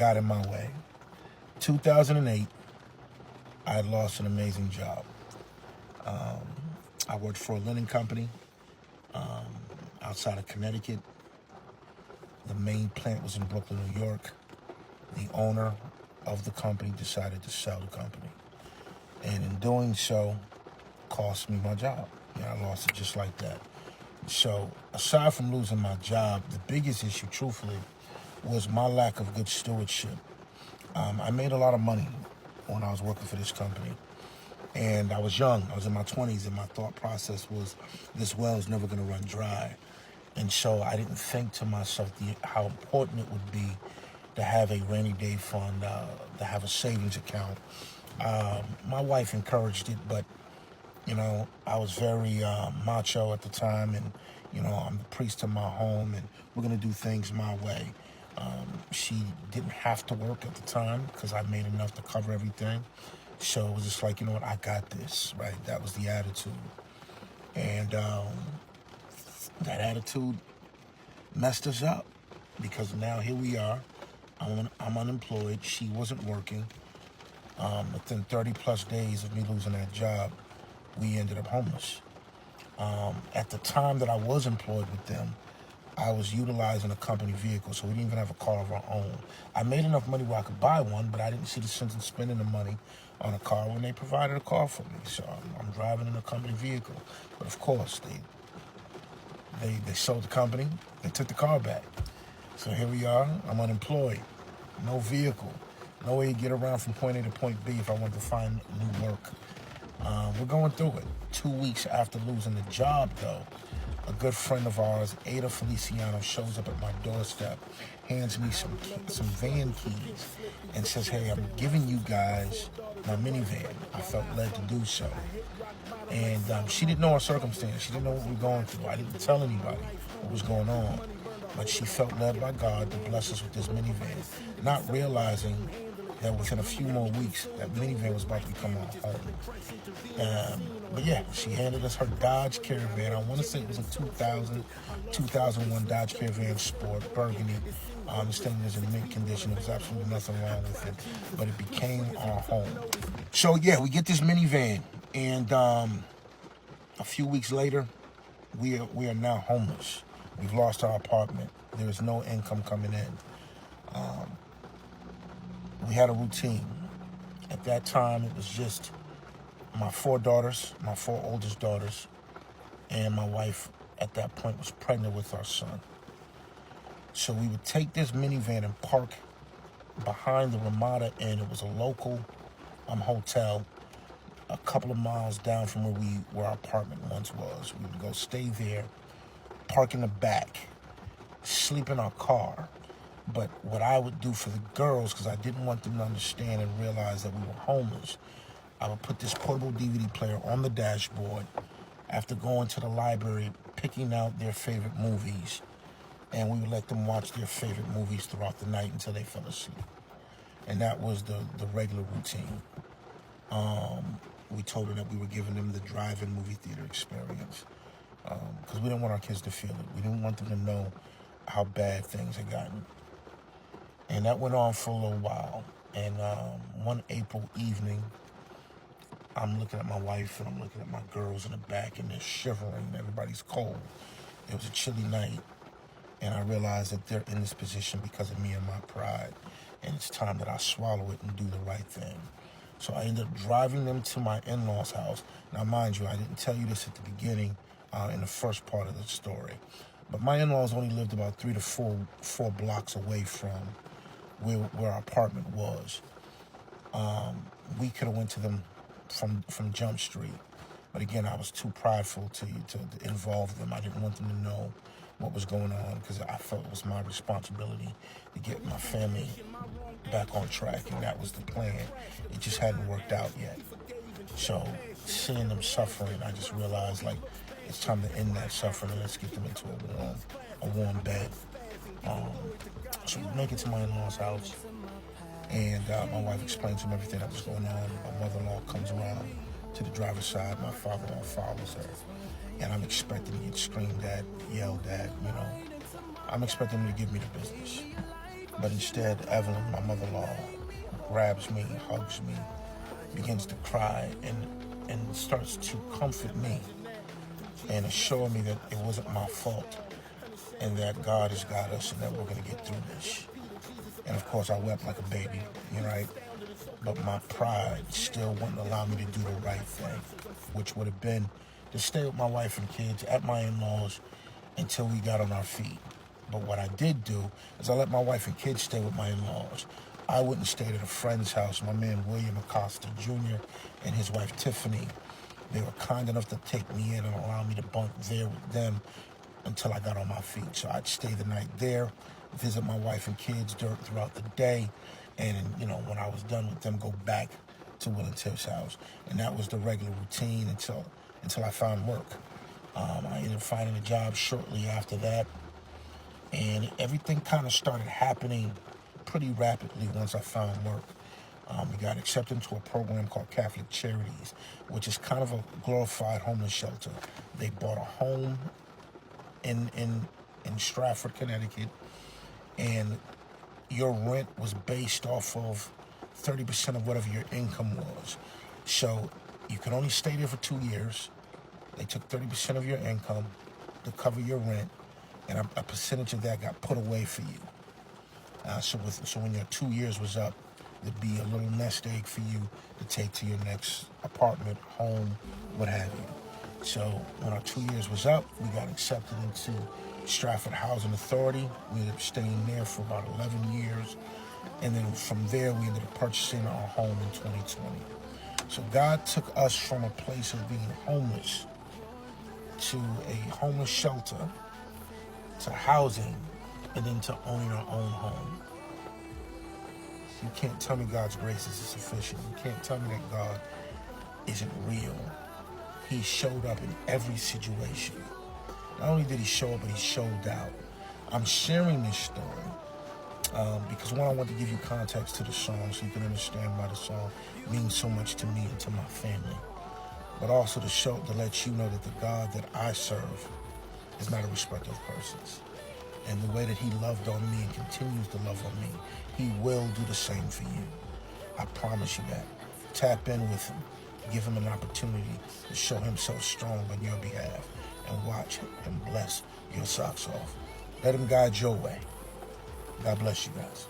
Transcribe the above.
got in my way. 2008, I had lost an amazing job. I worked for a linen company outside of Connecticut. The main plant was in Brooklyn, New York. The owner of the company decided to sell the company. And in doing so, cost me my job. I lost it just like that. So aside from losing my job, the biggest issue, truthfully, was my lack of good stewardship. I made a lot of money when I was working for this company. And I was young. I was in my 20s, and my thought process was, this well is never going to run dry. And so I didn't think to myself how important it would be to have a rainy day fund, to have a savings account. My wife encouraged it, but, I was very macho at the time, and, I'm the priest to my home, and we're going to do things my way. She didn't have to work at the time because I made enough to cover everything. So it was just like, what, I got this, right? That was the attitude. And that attitude messed us up because now here we are. I'm unemployed. She wasn't working. Within 30 plus days of me losing that job, we ended up homeless. At the time that I was employed with them, I was utilizing a company vehicle, so we didn't even have a car of our own. I made enough money where I could buy one, but I didn't see the sense in spending the money on a car when they provided a car for me. So I'm driving in a company vehicle. But of course, they sold the company, they took the car back. So here we are, I'm unemployed, no vehicle, no way to get around from point A to point B if I want to find new work. We're going through it. 2 weeks after losing the job, though, a good friend of ours, Ada Feliciano, shows up at my doorstep, hands me some van keys, and says, hey, I'm giving you guys my minivan. I felt led to do so. And she didn't know our circumstance. She didn't know what we were going through. I didn't tell anybody what was going on. But she felt led by God to bless us with this minivan, not realizing that within a few more weeks, that minivan was about to become our home. But yeah, she handed us her Dodge Caravan. I want to say it was a 2001 Dodge Caravan Sport, burgundy. This thing was in mint condition. There was absolutely nothing wrong with it, but it became our home. So yeah, we get this minivan, and a few weeks later, we are now homeless. We've lost our apartment. There is no income coming in. We had a routine. At that time, it was just my 4 daughters, my 4 oldest daughters, and my wife at that point was pregnant with our son. So we would take this minivan and park behind the Ramada Inn. It was a local hotel a couple of miles down from where our apartment once was. We would go stay there, park in the back, sleep in our car. But what I would do for the girls, because I didn't want them to understand and realize that we were homeless, I would put this portable DVD player on the dashboard after going to the library, picking out their favorite movies, and we would let them watch their favorite movies throughout the night until they fell asleep. And that was the regular routine. We told her that we were giving them the drive-in movie theater experience because we didn't want our kids to feel it. We didn't want them to know how bad things had gotten. And that went on for a little while. And one April evening, I'm looking at my wife and I'm looking at my girls in the back, and they're shivering. Everybody's cold. It was a chilly night. And I realized that they're in this position because of me and my pride. And it's time that I swallow it and do the right thing. So I ended up driving them to my in-laws' house. Now, mind you, I didn't tell you this at the beginning in the first part of the story. But my in-laws only lived about 3 to 4 blocks away from where our apartment was. We could have went to them from Jump Street. But again, I was too prideful to involve them. I didn't want them to know what was going on because I felt it was my responsibility to get my family back on track, and that was the plan. It just hadn't worked out yet. So seeing them suffering, I just realized, like, it's time to end that suffering and let's get them into a warm bed. So we make it to my in-laws' house, and my wife explains to him everything that was going on. My mother-in-law comes around to the driver's side. My father-in-law follows her. And I'm expecting to get screamed at, yelled at, I'm expecting them to give me the business. But instead, Evelyn, my mother-in-law, grabs me, hugs me, begins to cry, and starts to comfort me and assure me that it wasn't my fault and that God has got us and that we're going to get through this. And of course, I wept like a baby, right? But my pride still wouldn't allow me to do the right thing, which would have been to stay with my wife and kids at my in-laws until we got on our feet. But what I did do is I let my wife and kids stay with my in-laws. I wouldn't stay at a friend's house. My man William Acosta Jr. and his wife Tiffany, they were kind enough to take me in and allow me to bunk there with them until I got on my feet. So I'd stay the night there, visit my wife and kids throughout the day, and when I was done with them, go back to Will and Tiff's house. And that was the regular routine until I found work. I ended up finding a job shortly after that, and everything kind of started happening pretty rapidly once I found work. We got accepted into a program called Catholic Charities, which is kind of a glorified homeless shelter. They bought a home in Stratford, Connecticut, and your rent was based off of 30% of whatever your income was. So you could only stay there for 2 years. They took 30% of your income to cover your rent, and a percentage of that got put away for you. So when your 2 years was up, there'd be a little nest egg for you to take to your next apartment, home, what have you. So when our 2 years was up, we got accepted into Stratford Housing Authority. We ended up staying there for about 11 years. And then from there, we ended up purchasing our home in 2020. So God took us from a place of being homeless to a homeless shelter, to housing, and then to owning our own home. You can't tell me God's grace is sufficient. You can't tell me that God isn't real. He showed up in every situation. Not only did he show up, but he showed out. I'm sharing this story because one, I want to give you context to the song so you can understand why the song means so much to me and to my family. But also to let you know that the God that I serve is not a respecter of persons. And the way that he loved on me and continues to love on me, he will do the same for you. I promise you that. Tap in with him. Give him an opportunity to show himself strong on your behalf and watch him bless your socks off. Let him guide your way. God bless you guys.